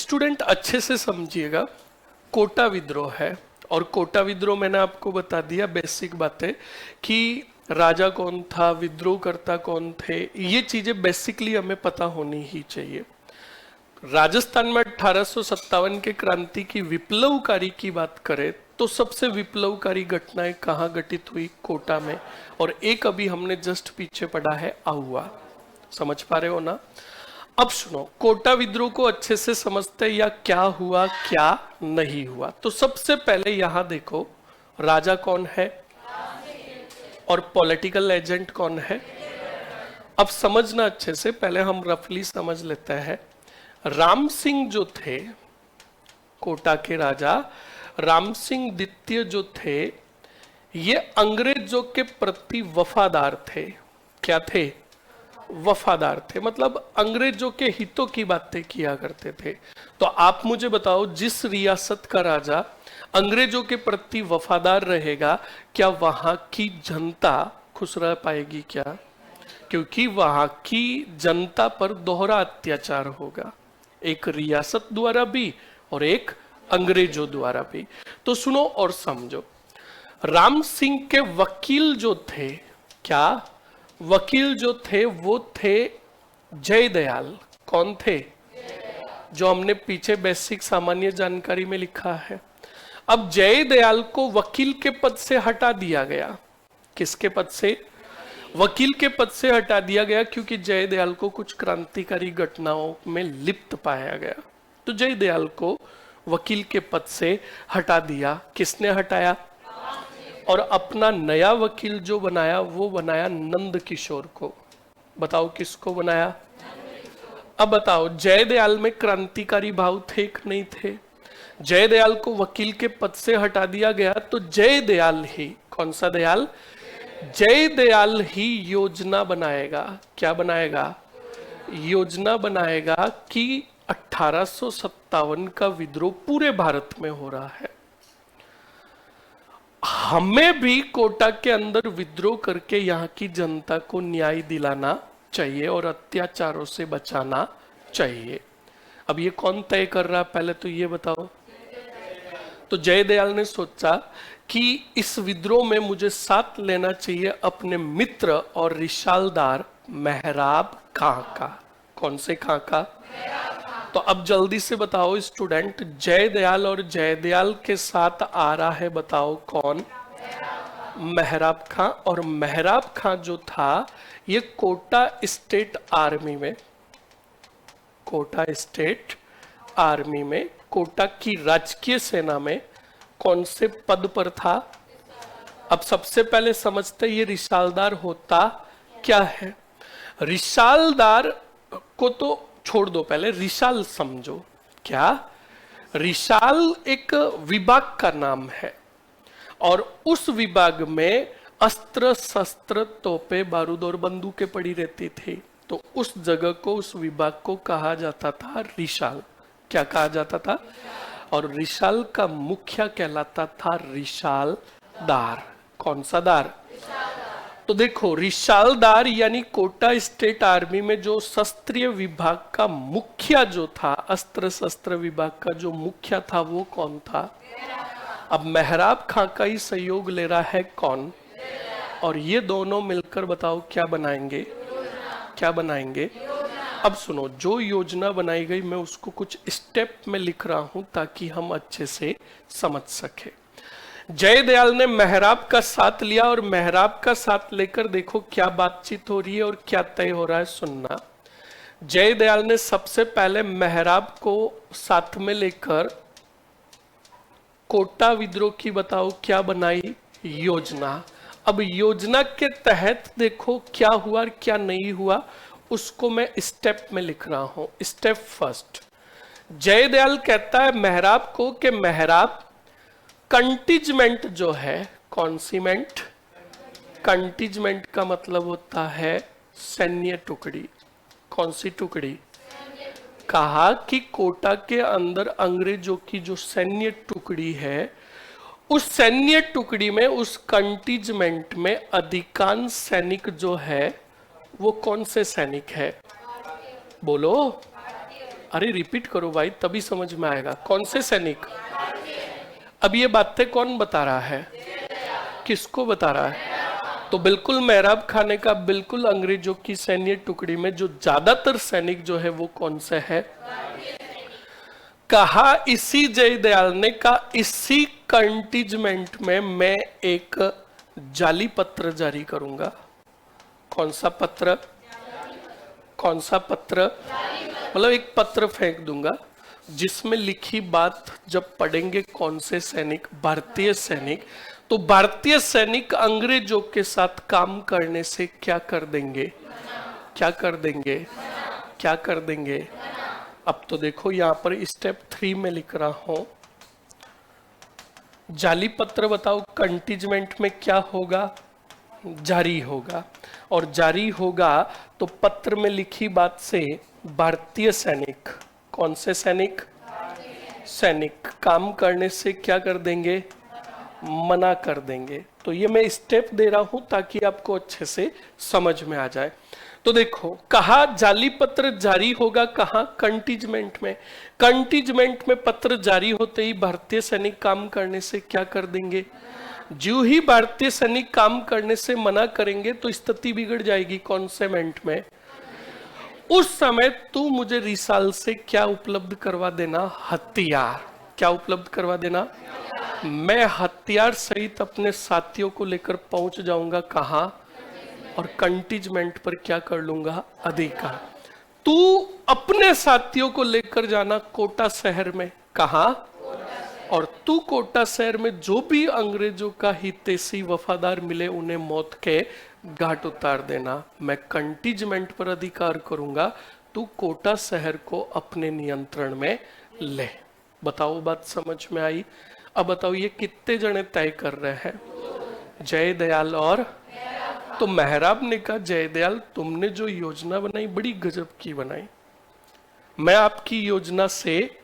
Student अच्छे से समझिएगा, कोटा विद्रोह है। और कोटा विद्रोह मैंने आपको बता दिया बेसिक बातें कि राजा कौन था, विद्रोह करता कौन थे, ये चीजें बेसिकली हमें पता होनी ही चाहिए। राजस्थान में 1857 के क्रांति की विप्लवकारी की बात करें तो सबसे विप्लवकारी घटनाएं कहाँ घटित हुई? कोटा में। और एक अभी हमने जस्ट पीछे पढ़ा है आहुआ। समझ पा रहे हो ना? अब सुनो, कोटा विद्रोह को अच्छे से समझते या क्या हुआ क्या नहीं हुआ। तो सबसे पहले यहां देखो, राजा कौन है और पॉलिटिकल एजेंट कौन है। अब समझना अच्छे से, पहले हम रफली समझ लेते हैं। राम सिंह जो थे, कोटा के राजा राम सिंह द्वितीय जो थे, ये अंग्रेजों के प्रति वफादार थे। क्या थे? वफादार थे, मतलब अंग्रेजों के हितों की बातें किया करते थे। तो आप मुझे बताओ, जिस रियासत का राजा अंग्रेजों के प्रति वफादार रहेगा, क्या वहां की जनता खुश रह पाएगी क्या? क्योंकि वहां की जनता पर दोहरा अत्याचार होगा, एक रियासत द्वारा भी और एक अंग्रेजों द्वारा भी। तो सुनो और समझो, राम सिंह के वकील जो थे, क्या वकील जो थे वो थे जयदयाल। कौन थे? जो हमने पीछे बेसिक सामान्य जानकारी में लिखा है। अब जयदयाल को वकील के पद से हटा दिया गया। किसके पद से? वकील के पद से हटा दिया गया, क्योंकि जयदयाल को कुछ क्रांतिकारी घटनाओं में लिप्त पाया गया। तो जयदयाल को वकील के पद से हटा दिया। किसने हटाया? और अपना नया वकील जो बनाया वो बनाया नंद किशोर को। बताओ किसको बनाया? अब बताओ, जयदयाल में क्रांतिकारी भाव थे कि नहीं थे? जयदयाल को वकील के पद से हटा दिया गया, तो जयदयाल ही, कौन सा दयाल? जयदयाल ही योजना बनाएगा। क्या बनाएगा? योजना बनाएगा कि 1857 का विद्रोह पूरे भारत में हो रहा है, हमें भी कोटा के अंदर विद्रोह करके यहाँ की जनता को न्याय दिलाना चाहिए और अत्याचारों से बचाना चाहिए। अब ये कौन तय कर रहा है, पहले तो ये बताओ। तो जयदयाल ने सोचा कि इस विद्रोह में मुझे साथ लेना चाहिए अपने मित्र और रिशालदार मेहराब खां का। कौन से खां का? तो अब जल्दी से बताओ स्टूडेंट, जयदयाल और जयदयाल के साथ आ रहा है, बताओ कौन? मेहराब खां। और मेहराब खां जो था, ये कोटा स्टेट आर्मी में, कोटा स्टेट आर्मी में, कोटा की राजकीय सेना में कौन से पद पर था? अब सबसे पहले समझते ये रिशालदार होता क्या है। रिशालदार को तो छोड़ दो, पहले रिशाल समझो। क्या? रिशाल एक विभाग का नाम है, और उस विभाग में अस्त्र शस्त्र तोपे बारूद और बंदूकें पड़ी रहती थी। तो उस जगह को, उस विभाग को कहा जाता था रिशाल। क्या कहा जाता था? और रिशाल का मुखिया कहलाता था रिशालदार। कौन सा दार? तो देखो, रिशालदार यानी कोटा स्टेट आर्मी में जो शस्त्रीय विभाग का मुखिया जो था, अस्त्र शस्त्र विभाग का जो मुखिया था, वो कौन था? अब मेहराब खां का ही सहयोग ले रहा है कौन? और ये दोनों मिलकर बताओ क्या बनाएंगे? क्या बनाएंगे? अब सुनो, जो योजना बनाई गई मैं उसको कुछ स्टेप में लिख रहा हूं ताकि हम अच्छे से समझ सके। जयदयाल ने मेहराब का साथ लिया, और मेहराब का साथ लेकर देखो क्या बातचीत हो रही है और क्या तय हो रहा है, सुनना। जयदयाल ने सबसे पहले मेहराब को साथ में लेकर कोटा विद्रोह की बताओ क्या बनाई? योजना। अब योजना के तहत देखो क्या हुआ और क्या नहीं हुआ, उसको मैं स्टेप में लिख रहा हूं। स्टेप फर्स्ट, जयदयाल कहता है मेहराब को कि मेहराब, कंटिजमेंट जो है, कॉन्सीमेंट, कंटिजमेंट का मतलब होता है सैन्य टुकड़ी। कौन सी टुकड़ी? कहा कि कोटा के अंदर अंग्रेजों की जो सैन्य टुकड़ी है, उस सैन्य टुकड़ी में, उस कंटिजमेंट में अधिकांश सैनिक जो है वो कौन से सैनिक है? बोलो। अरे रिपीट करो भाई, तभी समझ में आएगा। कौन से सैनिक? अब ये बातें कौन बता रहा है? किसको बता रहा है? तो बिल्कुल मेहराब खाने का बिल्कुल अंग्रेजों की सैन्य टुकड़ी में जो ज्यादातर सैनिक जो है वो कौन से है? कहा इसी जयदयाल ने, कहा इसी कंटीजमेंट में मैं एक जाली पत्र जारी करूंगा। कौन सा पत्र? कौन सा पत्र? मतलब एक पत्र फेंक दूंगा जिसमें लिखी बात जब पढ़ेंगे कौन से सैनिक? भारतीय सैनिक, तो भारतीय सैनिक अंग्रेजों के साथ काम करने से क्या कर देंगे? क्या कर देंगे? क्या कर देंगे? अब तो देखो यहां पर स्टेप 3 में लिख रहा हूं, जाली पत्र बताओ कंटीजमेंट में क्या होगा? जारी होगा। और जारी होगा तो पत्र में लिखी बात से भारतीय सैनिक, कौन से सैनिक? सैनिक काम करने से क्या कर देंगे? मना कर देंगे। तो ये मैं स्टेप दे रहा हूं ताकि आपको अच्छे से समझ में आ जाए। तो देखो, कहा जाली पत्र जारी होगा, कहा कंटीजमेंट में। कंटीजमेंट में पत्र जारी होते ही भारतीय सैनिक काम करने से क्या कर देंगे? जो ही भारतीय सैनिक काम करने से मना करेंगे तो स्थिति बिगड़ जाएगी। कॉन्सेमेंट में उस समय तू मुझे रिसाल से क्या उपलब्ध करवा देना? हथियार। क्या उपलब्ध करवा देना? मैं हथियार सहित अपने साथियों को लेकर पहुंच जाऊंगा कहां? और कंटीजमेंट पर क्या कर लूंगा? अधिकार। तू अपने साथियों को लेकर जाना कोटा शहर में, कहा? और तू कोटा शहर में जो भी अंग्रेजों का हितैषी वफादार मिले उन्हें मौत के घाट उतार देना। मैं कंटीजमेंट पर अधिकार करूंगा, तू कोटा शहर को अपने नियंत्रण में ले। बताओ बात समझ में आई? अब बताओ ये कितने जने तय कर रहे हैं? जयदयाल और तो मेहराब ने कहा जयदयाल तुमने जो योजना बनाई बड़ी गजब की बनाई, मैं आपकी योजना से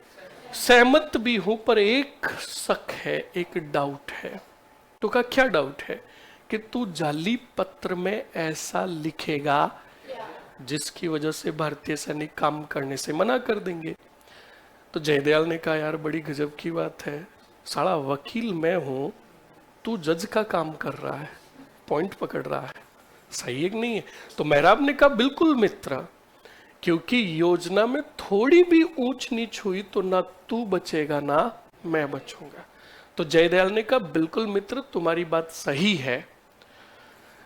सहमत भी हूं, पर एक शक है, एक डाउट है। तो कहा क्या डाउट है? कि तू जाली पत्र में ऐसा लिखेगा जिसकी वजह से भारतीय सैनिक काम करने से मना कर देंगे। तो जयदयाल ने कहा यार बड़ी गजब की बात है, साला वकील मैं हूं, तू जज का काम कर रहा है, पॉइंट पकड़ रहा है, सही है कि नहीं है? तो मेहराब ने कहा बिल्कुल मित्र, क्योंकि योजना में थोड़ी भी ऊंच नीच हुई तो ना तू बचेगा ना मैं बचूंगा। तो जयदयाल ने कहा बिल्कुल मित्र तुम्हारी बात सही है,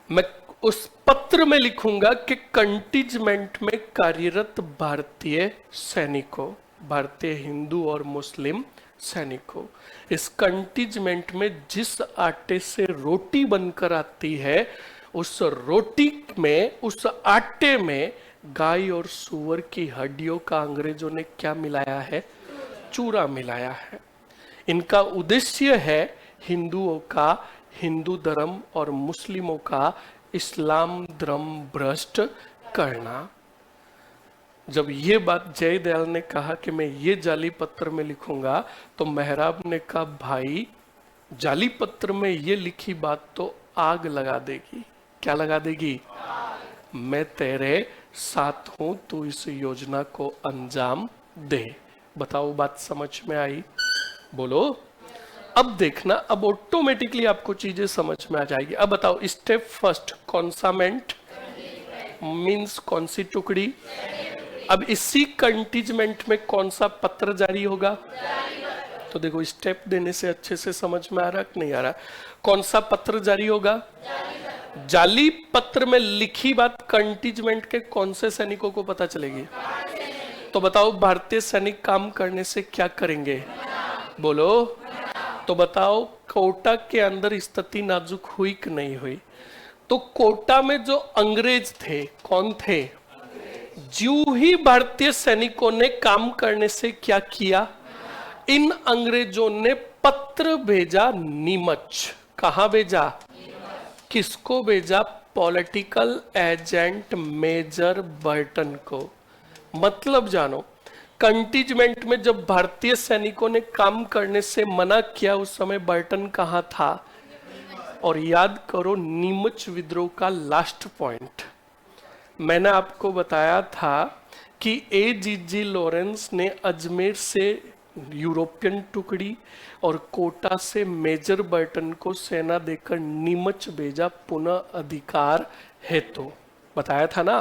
मैं उस पत्र में लिखूंगा कि कंटीजमेंट में कार्यरत भारतीय सैनिकों, भारतीय हिंदू और मुस्लिम सैनिकों, इस कंटीजमेंट में जिस आटे से रोटी बनकर आती है उस रोटी में, उस आटे में गाय और सुअर की हड्डियों का अंग्रेजों ने क्या मिलाया है? चूरा मिलाया है। इनका उद्देश्य है हिंदुओं का हिंदू धर्म और मुस्लिमों का इस्लाम धर्म भ्रष्ट करना। जब ये बात जयदयाल ने कहा कि मैं ये जाली पत्र में लिखूंगा, तो मेहराब ने कहा भाई जाली पत्र में ये लिखी बात तो आग लगा देगी। क्या लगा देगी? मैं तेरे साथ हूं, तू इस योजना को अंजाम दे। बताओ बात समझ में आई? बोलो। अब देखना, अब ऑटोमेटिकली आपको चीजें समझ में आ जाएगी। अब बताओ स्टेप फर्स्ट, कॉन्सामेंट मींस कौन सी टुकड़ी? अब इसी कंटीजमेंट में कौन सा पत्र जारी होगा? तो देखो स्टेप देने से अच्छे से समझ में आ रहा कि नहीं आ रहा? कौन सा पत्र जारी होगा? जाली पत्र में लिखी बात कंटीजमेंट के कौन से सैनिकों को पता चलेगी? तो बताओ भारतीय सैनिक काम करने से क्या करेंगे? बोलो। तो बताओ कोटा के अंदर स्थिति नाजुक हुई कि नहीं हुई? तो कोटा में जो अंग्रेज थे कौन थे? जो ही भारतीय सैनिकों ने काम करने से क्या किया? इन अंग्रेजों ने पत्र भेजा नीमच। कहां भेजा? किसको भेजा? पॉलिटिकल एजेंट मेजर बर्टन को। मतलब जानो, कंटीजमेंट में जब भारतीय सैनिकों ने काम करने से मना किया उस समय बर्टन कहां था? और याद करो नीमच विद्रोह का लास्ट पॉइंट मैंने आपको बताया था कि A.G.G. लॉरेंस ने अजमेर से यूरोपियन टुकड़ी और कोटा से मेजर बर्टन को सेना देकर नीमच भेजा पुनः अधिकार हेतु। बताया था ना।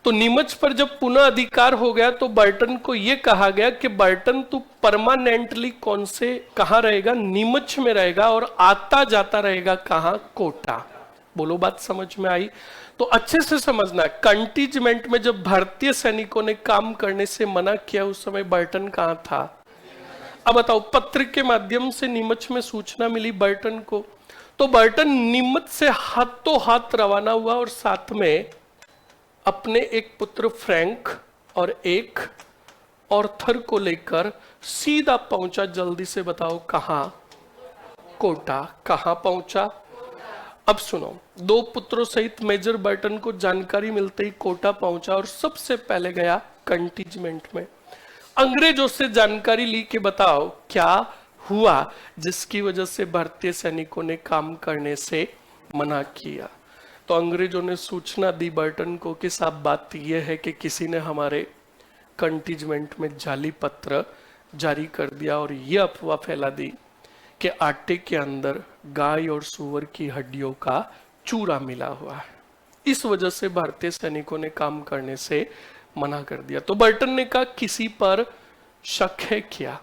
तो नीमच पर जब पुनः अधिकार हो गया तो बर्टन को यह कहा गया कि बर्टन तू परमानेंटली कौन से कहां रहेगा, नीमच में रहेगा और आता जाता रहेगा कहां, कोटा। बोलो बात समझ में आई। तो अच्छे से समझना, कंटीजमेंट में जब भारतीय सैनिकों ने काम करने से मना किया उस समय बर्टन कहां था। अब बताओ, पत्र के माध्यम से नीमच में सूचना मिली बर्टन को, तो बर्टन नीमच से हाथों हाथ रवाना हुआ और साथ में अपने एक पुत्र फ्रैंक और एक ऑर्थर को लेकर सीधा पहुंचा। जल्दी से बताओ कहां, कोटा। कहां पहुंचा, अब सुनो। दो पुत्रों सहित मेजर बर्टन को जानकारी मिलते ही कोटा पहुंचा और सबसे पहले गया कंटीजमेंट में। अंग्रेजों से जानकारी ली कि बताओ क्या हुआ जिसकी वजह से भारतीय सैनिकों ने काम करने से मना किया। तो अंग्रेजों ने सूचना दी बर्टन को कि साहब बात यह है कि किसी ने हमारे कंटीजमेंट में जाली पत्र जारी कर दिया और यह अफवाह फैला दी कि आटे के अंदर गाय और सूअर की हड्डियों का चूरा मिला हुआ है। इस वजह से भारतीय सैनिकों ने काम करने से मना कर दिया। तो बर्टन ने कहा किसी पर शक है क्या,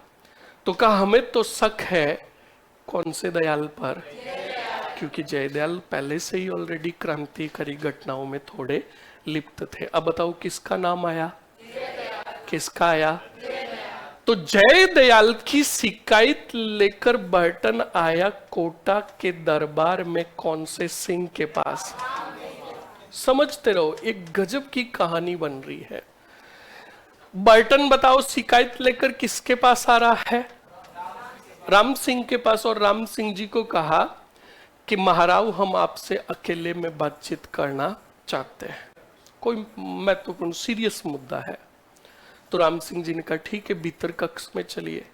तो कहा हमें तो शक है। कौन से दयाल पर, क्योंकि जयदयाल पहले से ही ऑलरेडी क्रांतिकारी घटनाओं में थोड़े लिप्त थे। अब बताओ किसका नाम आया, किसका आया, तो जयदयाल की शिकायत लेकर बर्टन आया कोटा के दरबार में। कौन से सिंह के पास, समझते रहो, एक गजब की कहानी बन रही है। बर्टन बताओ शिकायत लेकर किसके पास आ रहा है, राम सिंह के पास। और राम सिंह जी को कहा कि महाराव हम आपसे अकेले में बातचीत करना चाहते हैं, कोई महत्वपूर्ण सीरियस मुद्दा है। तो राम सिंह जी ने कहा ठीक है, भीतर कक्ष में चलिए।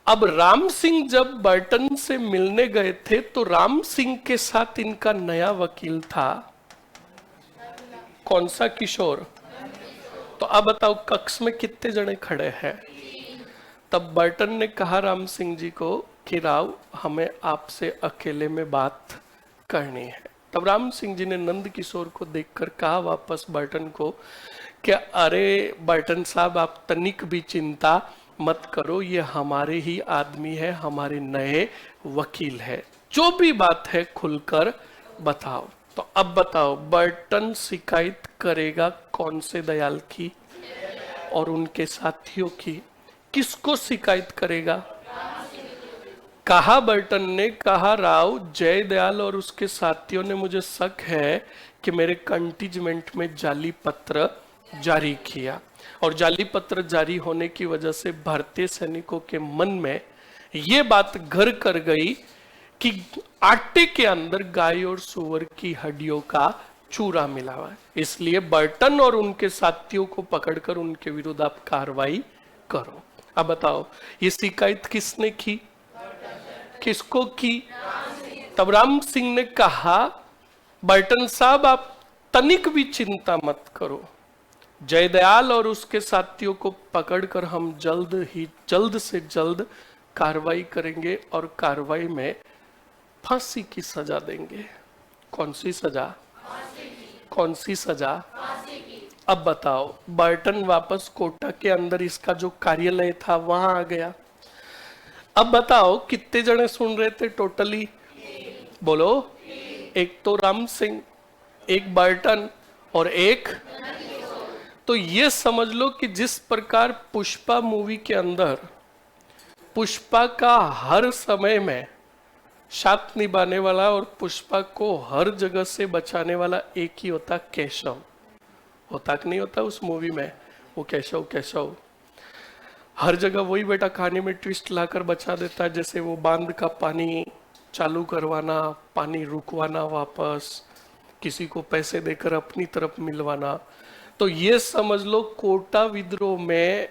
अब राम सिंह जब बर्टन से मिलने गए थे तो राम सिंह के साथ इनका नया वकील था, कौन सा, किशोर। तो अब बताओ कक्ष में कितने जने खड़े हैं। तब बर्टन ने कहा राम सिंह जी को कि राव हमें आपसे अकेले में बात करनी है। तब राम सिंह जी ने नंद किशोर को देखकर कहा वापस बर्टन को कि अरे बर्टन साहब आप तनिक भी चिंता मत करो, ये हमारे ही आदमी है, हमारे नए वकील है, जो भी बात है खुलकर बताओ। तो अब बताओ बर्टन शिकायत करेगा कौन से दयाल की और उनके साथियों की, किसको शिकायत करेगा। कहा बर्टन ने, कहा राव जयदयाल और उसके साथियों ने मुझे शक है कि मेरे कंटीजमेंट में जाली पत्र जारी किया और जाली पत्र जारी होने की वजह से भारतीय सैनिकों के मन में यह बात घर कर गई कि आटे के अंदर गाय और सूअर की हड्डियों का चूरा मिला हुआ है। इसलिए बर्टन और उनके साथियों को पकड़कर उनके विरुद्ध आप कार्रवाई करो। अब बताओ ये शिकायत किसने की, किसको की। तब राम सिंह ने कहा बर्टन साहब आप तनिक भी चिंता मत करो, जयदयाल और उसके साथियों को पकड़कर हम जल्द से जल्द कार्रवाई करेंगे और कार्रवाई में फांसी की सजा देंगे। कौन सी सजा, कौन सी सजा। अब बताओ बर्टन वापस कोटा के अंदर इसका जो कार्यालय था वहां आ गया। अब बताओ कितने जने सुन रहे थे टोटली, बोलो। एक तो राम सिंह, एक बर्टन और एक, तो ये समझ लो कि जिस प्रकार पुष्पा मूवी के अंदर पुष्पा का हर समय में साथ निभाने वाला और पुष्पा को हर जगह से बचाने वाला एक ही होता, केशव। होता कि नहीं होता उस मूवी में, वो केशव केशव हर जगह वही बेटा कहानी में ट्विस्ट लाकर बचा देता है। जैसे वो बांध का पानी चालू करवाना, पानी रुकवाना, वापस किसी को पैसे देकर अपनी तरफ मिलवाना। तो ये समझ लो कोटा विद्रोह में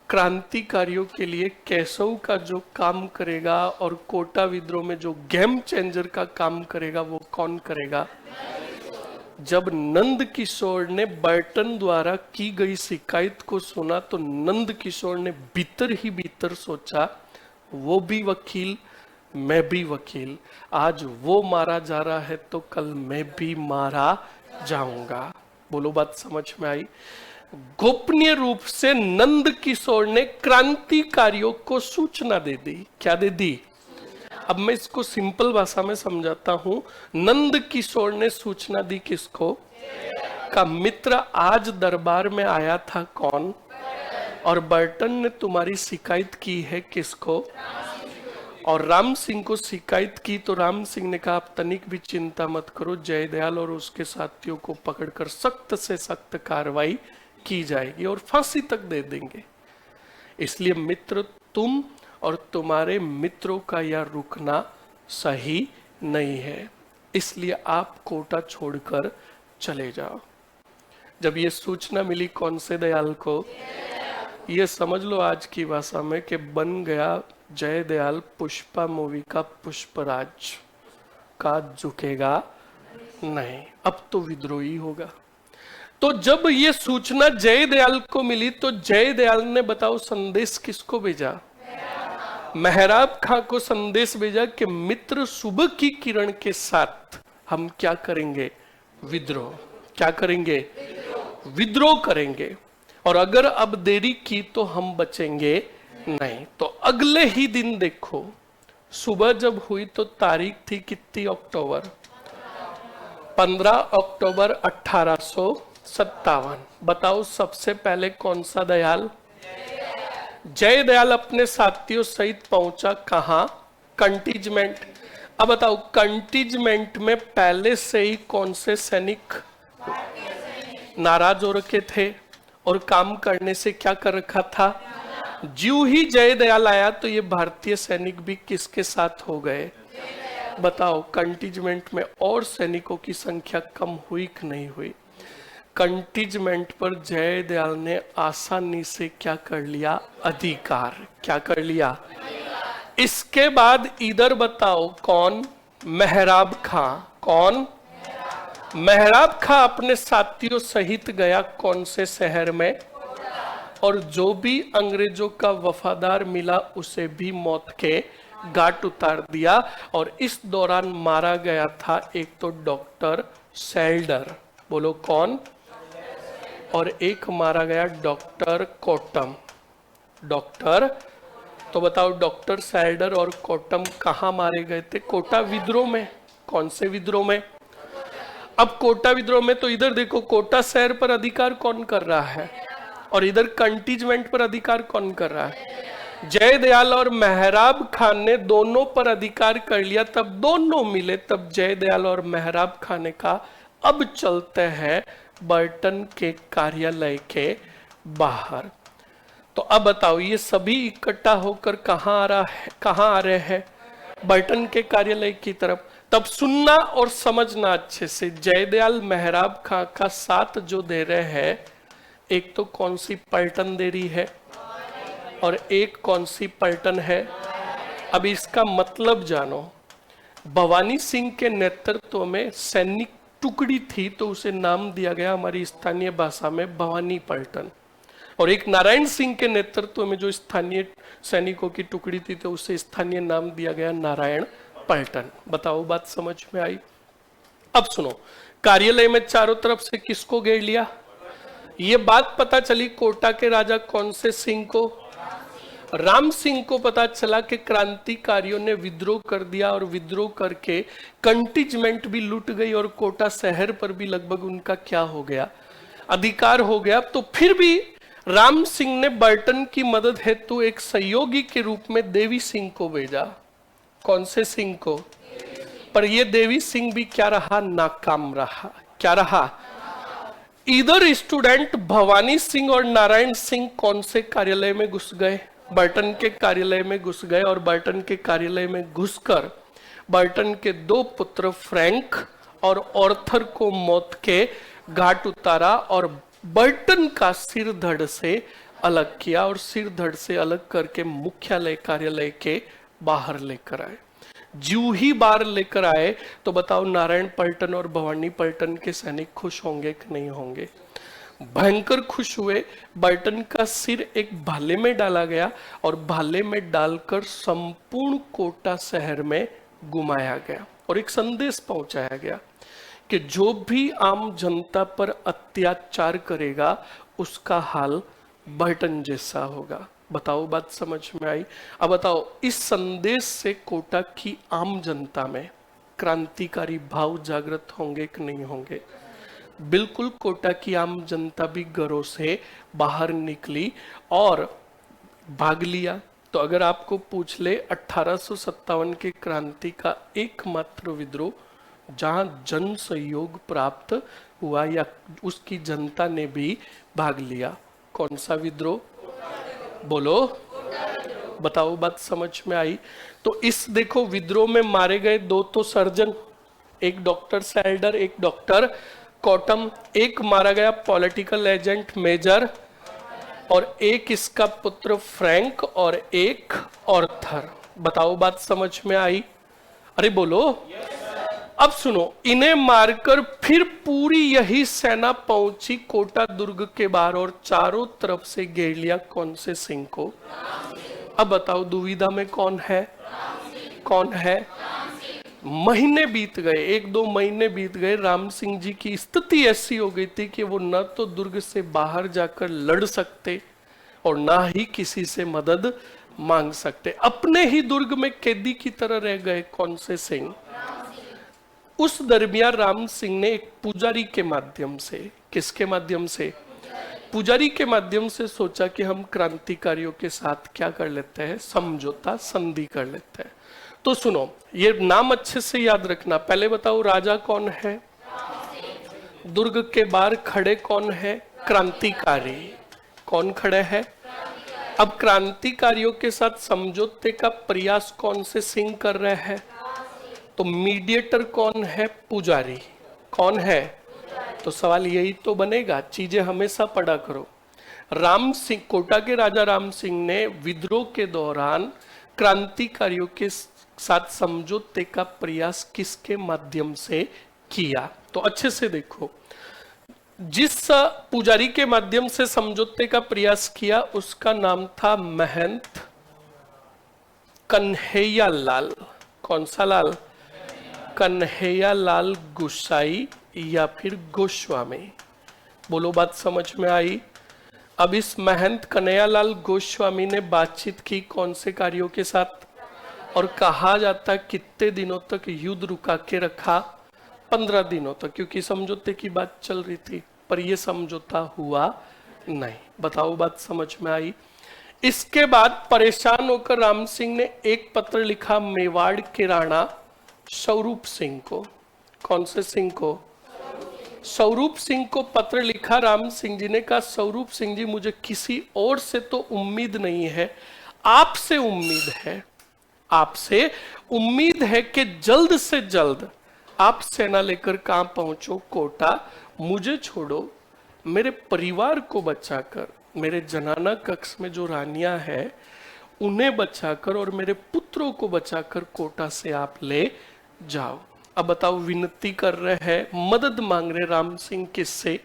क्रांतिकारियों के लिए केशव का जो काम करेगा और कोटा विद्रोह में जो गेम चेंजर का काम करेगा वो कौन करेगा। जब नंद किशोर ने बर्टन द्वारा की गई शिकायत को सुना तो नंद किशोर ने भीतर ही भीतर सोचा, वो भी वकील, मैं भी वकील, आज वो मारा जा रहा है तो कल मैं भी मारा जाऊंगा। बोलो बात समझ में आई? गोपनीय रूप से नंद किशोर ने क्रांतिकारियों को सूचना दे दी। क्या दे दी? अब मैं इसको सिंपल भाषा में समझाता हूं। नंद किशोर ने सूचना दी किसको? का मित्र आज दरबार में आया था कौन? और बर्टन ने तुम्हारी शिकायत की है किसको? और राम सिंह को शिकायत की तो राम सिंह ने कहा आप तनिक भी चिंता मत करो, जयदयाल और उसके साथियों को पकड़कर सख्त से सख्त कार्रवाई की जाएगी और फांसी तक दे देंगे। इसलिए मित्र, तुम और तुम्हारे मित्रों का यह रुकना सही नहीं है, इसलिए आप कोटा छोड़कर चले जाओ। जब ये सूचना मिली कौन से दयाल को? ये समझ लो आज की भाषा में कि बन गया जयदयाल पुष्पा मूवी का पुष्पराज, का झुकेगा नहीं, अब तो विद्रोही होगा। तो जब ये सूचना जयदयाल को मिली तो जयदयाल ने बताओ संदेश किसको भेजा? मेहराब खां को संदेश भेजा कि मित्र सुबह की किरण के साथ हम क्या करेंगे? विद्रोह। क्या करेंगे? विद्रोह करेंगे, और अगर अब देरी की तो हम बचेंगे नहीं। तो अगले ही दिन देखो, सुबह जब हुई तो तारीख थी कितनी अक्टूबर? 15 अक्टूबर 1857। बताओ सबसे पहले कौन सा दयाल? जयदयाल अपने साथियों सहित पहुंचा कहां? कंटीजमेंट। अब बताओ कंटीजमेंट में पहले से ही कौन से सैनिक नाराज हो रखे थे और काम करने से क्या कर रखा था? ज्यों ही जयदयाल आया तो ये भारतीय सैनिक भी किसके साथ हो गए? बताओ कंटीजमेंट में और सैनिकों की संख्या कम हुई कि नहीं हुई? कंटीजमेंट पर जयदयाल ने आसानी से क्या कर लिया? अधिकार। क्या कर लिया? इसके बाद इधर बताओ कौन? मेहराब खां। कौन? मेहराब खां अपने साथियों सहित गया कौन से शहर में? और जो भी अंग्रेजों का वफादार मिला उसे भी मौत के घाट उतार दिया। और इस दौरान मारा गया था एक तो डॉक्टर सेल्डर, बोलो कौन? और एक मारा गया डॉक्टर कोटम। डॉक्टर, तो बताओ डॉक्टर सेल्डर और कोटम कहां मारे गए थे? कोटा विद्रोह में। कौन से विद्रोह में? अब कोटा विद्रोह में तो इधर देखो कोटा शहर पर अधिकार कौन कर रहा है और इधर कंटीजमेंट पर अधिकार कौन कर रहा है? जयदयाल और मेहराब खान ने दोनों पर अधिकार कर लिया। तब दोनों मिले, तब जयदयाल और मेहराब खान ने कहा अब चलते हैं बर्टन के कार्यालय के बाहर। तो अब बताओ ये सभी इकट्ठा होकर कहां आ रहे हैं? बर्टन के कार्यालय की तरफ। तब सुनना और समझना अच्छे से, जयदयाल मेहराब खां का साथ जो दे रहे हैं, एक तो कौन सी पलटन दे रही है और एक कौन सी पलटन है? अब इसका मतलब जानो। भवानी सिंह के नेतृत्व में सैनिक टुकड़ी थी तो उसे नाम दिया गया हमारी स्थानीय भाषा में भवानी पलटन, और एक नारायण सिंह के नेतृत्व में जो स्थानीय सैनिकों की टुकड़ी थी तो उसे स्थानीय नाम दिया गया नारायण पलटन। बताओ बात समझ में आई? अब सुनो, कार्यालय में चारों तरफ से किसको घेर लिया? ये बात पता चली कोटा के राजा कौन से सिंह को? राम सिंह को पता चला कि क्रांतिकारियों ने विद्रोह कर दिया और विद्रोह करके कंटीजमेंट भी लूट गई और कोटा शहर पर भी लगभग उनका क्या हो गया? अधिकार हो गया। तो फिर भी राम सिंह ने बर्टन की मदद हेतु एक सहयोगी के रूप में देवी सिंह को भेजा। कौन से सिंह को? पर ये देवी सिंह भी क्या रहा? नाकाम रहा। क्या रहा? इधर स्टूडेंट भवानी सिंह और नारायण सिंह कौन से कार्यालय में घुस गए? बर्टन के कार्यालय में घुस गए, और बर्टन के कार्यालय में घुसकर बर्टन के दो पुत्र फ्रैंक और ऑर्थर को मौत के घाट उतारा और बर्टन का सिर धड़ से अलग किया और सिर धड़ से अलग करके मुख्यालय कार्यालय के बाहर लेकर आए। जू ही बार लेकर आए तो बताओ नारायण पलटन और भवानी पलटन के सैनिक खुश होंगे कि नहीं होंगे? भयंकर खुश हुए। बर्टन का सिर एक भाले में डाला गया और भाले में डालकर संपूर्ण कोटा शहर में घुमाया गया और एक संदेश पहुंचाया गया कि जो भी आम जनता पर अत्याचार करेगा उसका हाल बर्टन जैसा होगा। बताओ बात समझ में आई? अब बताओ इस संदेश से कोटा की आम जनता में क्रांतिकारी भाव जागृत होंगे कि नहीं होंगे? बिल्कुल कोटा की आम जनता भी घरों से बाहर निकली और भाग लिया। तो अगर आपको पूछ ले 1857 की क्रांति का एकमात्र विद्रोह जहां जन सहयोग प्राप्त हुआ या उसकी जनता ने भी भाग लिया, कौन सा विद्रोह? बोलो, बताओ बात समझ में आई? तो इस देखो विद्रोह में मारे गए दो तो सर्जन, एक डॉक्टर सैल्डर, एक डॉक्टर कॉटम, एक मारा गया पॉलिटिकल एजेंट मेजर और एक इसका पुत्र फ्रैंक और एक ऑर्थर। बताओ बात समझ में आई? अरे बोलो। अब सुनो, इन्हें मारकर फिर पूरी यही सेना पहुंची कोटा दुर्ग के बाहर और चारों तरफ से घेर लिया कौन से सिंह को? अब बताओ दुविधा में कौन है? कौन है? महीने बीत गए, 1-2 महीने बीत गए। राम सिंह जी की स्थिति ऐसी हो गई थी कि वो न तो दुर्ग से बाहर जाकर लड़ सकते और ना ही किसी से मदद मांग सकते। अपने ही दुर्ग में कैदी की तरह रह गए कौन से सिंह? उस दरमियान राम सिंह ने एक पुजारी के माध्यम से, किसके माध्यम से? पुजारी के माध्यम से सोचा कि हम क्रांतिकारियों के साथ क्या कर लेते हैं, समझौता संधि कर लेते हैं। तो सुनो, ये नाम अच्छे से याद रखना। पहले बताओ राजा कौन है? दुर्ग के बाहर खड़े कौन है? क्रांतिकारी। कौन खड़े हैं? अब क्रांतिकारियों के साथ समझौते का प्रयास कौन से सिंह कर रहे हैं? तो मीडिएटर कौन है? पुजारी। कौन है? तो सवाल यही तो बनेगा, चीजें हमेशा पढ़ा करो। राम सिंह, कोटा के राजा राम सिंह ने विद्रोह के दौरान क्रांतिकारियों के साथ समझौते का प्रयास किसके माध्यम से किया? तो अच्छे से देखो, जिस पुजारी के माध्यम से समझौते का प्रयास किया उसका नाम था महंत कन्हैया लाल। कौन सा लाल? कन्हैया लाल गोसाई या फिर गोस्वामी। बोलो बात समझ में आई? अब इस महंत कन्हैया लाल गोस्वामी ने बातचीत की कौन से कार्यों के साथ? और कहा जाता कितने दिनों तक युद्ध रुका के रखा? 15 दिनों तक, क्योंकि समझौते की बात चल रही थी, पर यह समझौता हुआ नहीं। बताओ बात समझ में आई? इसके बाद परेशान होकर राम सिंह ने एक पत्र लिखा मेवाड़ के राणा स्वरूप सिंह को। कौन से सिंह को? स्वरूप सिंह को पत्र लिखा। राम सिंह जी ने कहा स्वरूप सिंह जी, मुझे किसी और से तो उम्मीद नहीं है, आपसे उम्मीद है। आपसे उम्मीद है कि जल्द से जल्द आप सेना लेकर कहां पहुंचो? कोटा। मुझे छोड़ो, मेरे परिवार को बचाकर, मेरे जनाना कक्ष में जो रानियां हैं उन्हें बचाकर और मेरे पुत्रों को बचाकर कोटा से आप ले जाओ। अब बताओ, विनती कर रहे हैं, मदद मांग रहे राम सिंह किससे?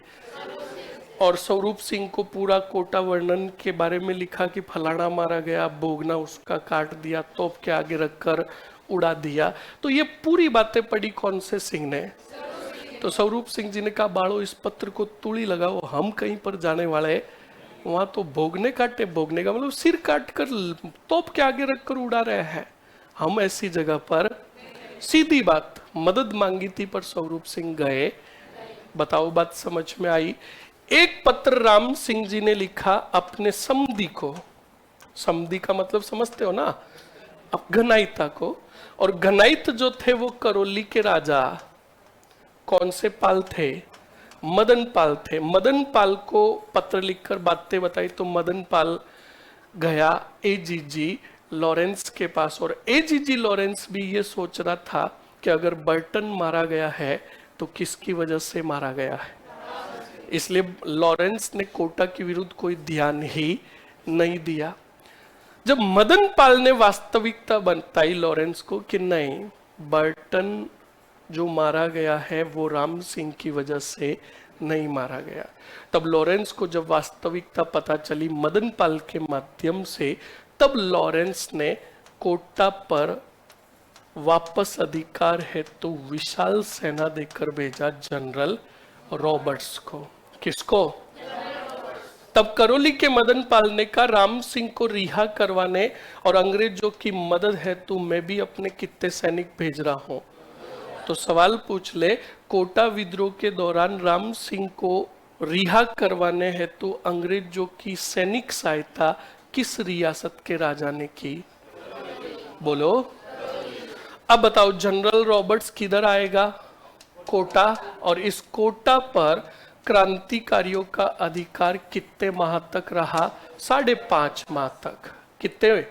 और स्वरूप सिंह को पूरा कोटा वर्णन के बारे में लिखा कि फलाना मारा गया, भोगना उसका काट दिया, तोप के आगे रखकर उड़ा दिया। तो ये पूरी बातें पढ़ी कौन से सिंह ने? तो स्वरूप सिंह जी ने कहा बाड़ो, इस पत्र को तुड़ी लगाओ, हम कहीं पर जाने वाले, वहां तो भोगने काटे, भोगने का मतलब सिर काट कर तोप के आगे रखकर उड़ा रहे हैं, हम ऐसी जगह पर। सीधी बात, मदद मांगी थी पर स्वरूप सिंह गए। बताओ बात समझ में आई? एक पत्र राम सिंह जी ने लिखा अपने समधी को। समधी का मतलब समझते हो ना? अब घनाइता को। और घनाइत जो थे वो करौली के राजा कौन से पाल थे? मदन पाल थे। मदन पाल को पत्र लिखकर बातें बताई तो मदन पाल गया एजीजी लॉरेंस के पास और एजीजी लॉरेंस भी ये सोच रहा था कि अगर बर्टन मारा गया है तो किसकी वजह से मारा गया है। इसलिए लॉरेंस ने कोटा के विरुद्ध कोई ध्यान ही नहीं दिया। जब मदन पाल ने वास्तविकता बताई लॉरेंस को कि नहीं, बर्टन जो मारा गया है वो राम सिंह की वजह से नहीं मारा गया, तब लॉरेंस को जब वास्तविकता पता चली मदन पाल के माध्यम से, तब लॉरेंस ने कोटा पर वापस अधिकार है तो विशाल सेना देकर भेजा जनरल रॉबर्ट्स को। किसको? तब करौली के मदन पाल ने कहा राम सिंह को रिहा करवाने और अंग्रेजों की मदद है तो मैं भी अपने कितने सैनिक भेज रहा हूं। तो सवाल पूछ ले, कोटा विद्रोह के दौरान राम सिंह को रिहा करवाने हेतु अंग्रेजों की सैनिक सहायता किस रियासत के राजा ने की? बोलो। अब बताओ जनरल रॉबर्ट्स किधर आएगा? कोटा। और इस कोटा पर क्रांतिकारियों का अधिकार कितने माह तक रहा? 5.5 माह तक। कितने?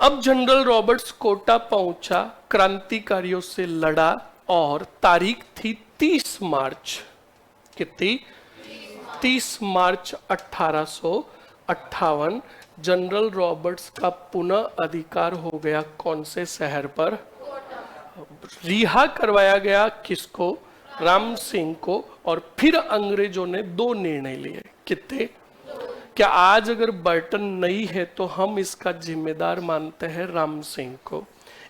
अब जनरल रॉबर्ट्स कोटा पहुंचा, क्रांतिकारियों से लड़ा और तारीख थी 30 मार्च। कितनी? 30 मार्च 1858। जनरल रॉबर्ट्स का पुनः अधिकार हो गया कौन से शहर पर? रिहा करवाया गया किसको? राम सिंह को। और फिर अंग्रेजों ने 2 निर्णय लिए। कितने? क्या आज अगर बर्टन नहीं है तो हम इसका जिम्मेदार मानते हैं राम सिंह को,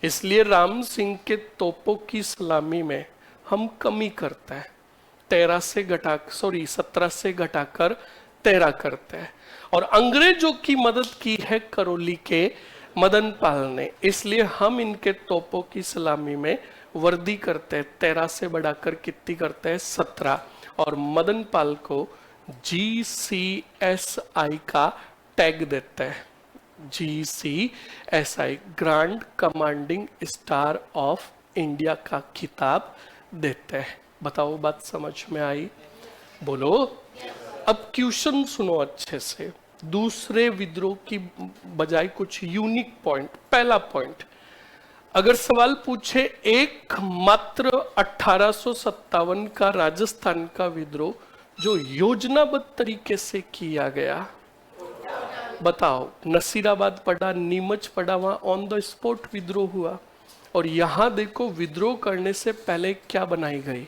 इसलिए राम सिंह के तोपों की सलामी में हम कमी करते हैं, 17 से घटाकर 13 करते हैं। और अंग्रेजों की मदद की है करौली के मदन पाल ने, इसलिए हम इनके तोपों की सलामी में वर्दी करते हैं, 13 से बढ़ाकर कितनी करते हैं? 17। और मदन पाल को GCSI का टैग देते हैं। GCSI, grand commanding star of India का खिताब देते हैं। बताओ बात समझ में आई? बोलो। अब क्वेश्चन सुनो अच्छे से, दूसरे विद्रोह की बजाय कुछ यूनिक पॉइंट। पहला पॉइंट, अगर सवाल पूछे एकमात्र 1857 का राजस्थान का विद्रोह जो योजनाबद्ध तरीके से किया गया, बताओ। नसीराबाद पड़ा, नीमच पड़ा, वहां ऑन द स्पॉट विद्रोह हुआ। और यहां देखो विद्रोह करने से पहले क्या बनाई गई?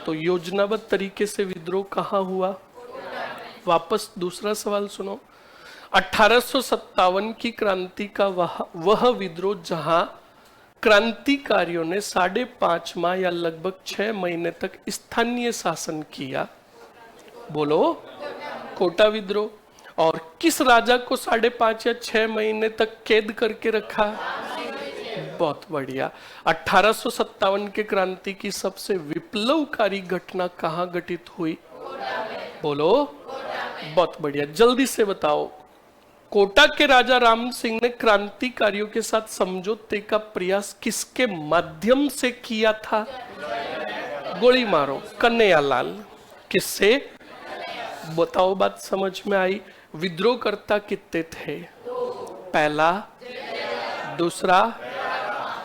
तो योजनाबद्ध तरीके से विद्रोह कहां हुआ? वापस दूसरा सवाल सुनो, 1857 की क्रांति का वह विद्रोह जहां क्रांतिकारियों ने 5.5 माह या लगभग 6 महीने तक स्थानीय शासन किया। बोलो। कोटा विद्रोह। और किस राजा को 5.5 या 6 महीने तक कैद करके रखा? बहुत बढ़िया। 1857 के क्रांति की सबसे विप्लवकारी घटना कहां घटित हुई? बोलो। बहुत बढ़िया, जल्दी से बताओ। कोटा के राजा राम सिंह ने क्रांतिकारियों के साथ समझौते का प्रयास किसके माध्यम से किया था? गोली मारो, कन्हैयालाल। किससे? बताओ बात समझ में आई? विद्रोहकर्ता कितने थे? पहला, दूसरा,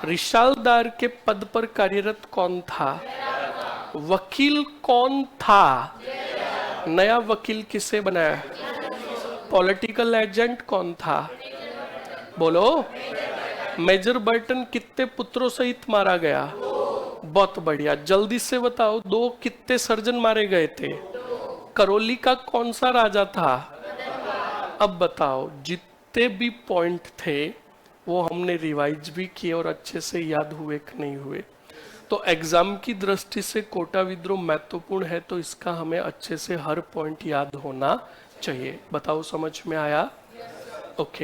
रिशालदार के पद पर कार्यरत कौन था? वकील कौन था? नया वकील किसे बनाया? पॉलिटिकल एजेंट कौन था? बोलो। मेजर बर्टन कितने पुत्रों सहित मारा गया? बहुत बढ़िया, जल्दी से बताओ। 2 कितने सर्जन मारे गए थे? करौली का कौन सा राजा था? अब बताओ, जितने भी पॉइंट थे वो हमने रिवाइज भी किए और अच्छे से याद हुए कि नहीं हुए? तो एग्जाम की दृष्टि से कोटा विद्रोह महत्वपूर्ण है, तो इसका हमें अच्छे से हर पॉइंट याद होना चाहिए। बताओ समझ में आया? ओके।